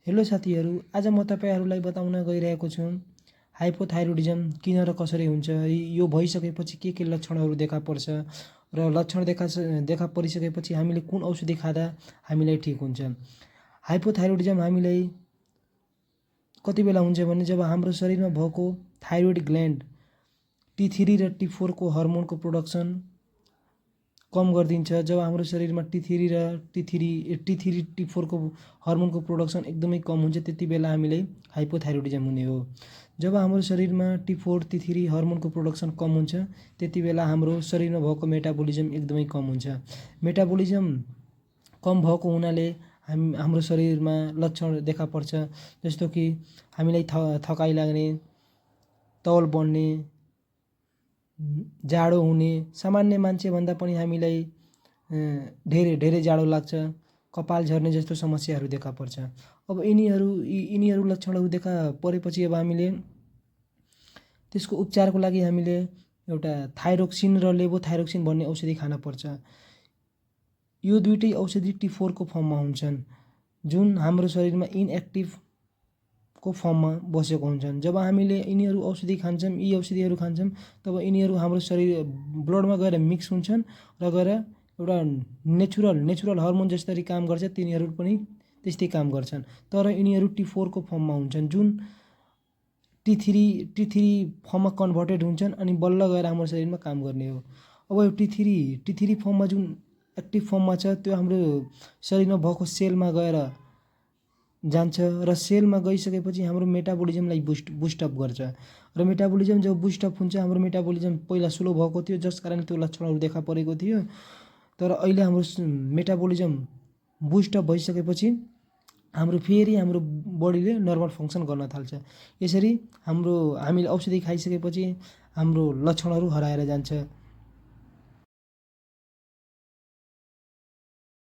Hello साथीहरू, आज म तपाईहरुलाई बताउन गइरहेको छु हाइपोथाइरोइडिजम किन र कसरी हुन्छ, यो भइसकेपछि के लक्षणहरू देखा पर्छ र लक्षण देखा परिसकेपछि हामीले कुन औषधि खाँदा हामीलाई ठीक हुन्छ। हाइपोथाइरोइडिजम हामीलाई कति बेला हुन्छ भने जब हाम्रो शरीरमा भएको थाइरोइड ग्ल्यान्ड T3 र T4 को हर्मोनको प्रोडक्सन कम गरिदिन्छ। जब हाम्रो शरीरमा T3 T4 को हर्मोनको प्रोडक्सन एकदमै कम हुन्छ त्यति बेला हामीले हाइपोथाइरोइडिजम हुने हो। जब हाम्रो शरीरमा T4 T3 हर्मोनको प्रोडक्सन कम हुन्छ त्यति बेला हाम्रो शरीरमा भएको मेटाबोलिजम एकदमै कम हुन्छ। मेटाबोलिजम कम भएको हुनाले हाम्रो शरीरमा लक्षण देखा पर्छ, जस्तो कि हामीलाई थकाइ लाग्ने, तौल बढ्ने, जाडो हुने, सामान्य मान्छे भन्दा पनि हामीलाई धेरै जाडो लाग्छ, कपाल झर्ने जस्तो समस्याहरू देखा पर्छ। अब यिनीहरू लक्षणहरू देखा परेपछि अब हामीले त्यसको उपचारको लागि हामीले एउटा थाइरोक्सिन र लेभोथाइरोक्सिन भन्ने औषधि खान पर्छ। यो दुईटै औषधि T4 को फर्ममा हुन्छन्, जुन हाम्रो शरीरमा इनएक्टिभ को फर्ममा बसेको हुन्छन्। जब हामीले यिनीहरू औषधिहरू खान्छौँ तब यिनीहरू हाम्रो शरीर ब्लडमा गएर मिक्स हुन्छन् र गएर एउटा नेचुरल हर्मोन जसरी काम गर्छ तिनीहरू पनि त्यस्तै काम गर्छन्। तर यिनीहरू T4 को फर्ममा हुन्छन्, जुन T3 फर्ममा कन्भर्टेड हुन्छन् अनि बल्ल गएर हाम्रो शरीरमा काम गर्ने हो। अब यो T3 फर्ममा जुन एक्टिभ फर्ममा छ त्यो हाम्रो शरीरमा भएको सेलमा गएर जान्छ र सेलमा गइसकेपछि हाम्रो मेटाबोलिजमलाई बुस्टअप गर्छ र मेटाबोलिजम जब बुस्टअप हुन्छ हाम्रो मेटाबोलिजम पहिला स्लो भएको थियो जस कारण त्यो लक्षणहरू देखा परेको थियो। तर अहिले हाम्रो मेटाबोलिजम बुस्टअप भइसकेपछि हाम्रो बडीले नर्मल फङ्सन गर्न थाल्छ। यसरी हामीले औषधि खाइसकेपछि हाम्रो लक्षणहरू हराएर जान्छ।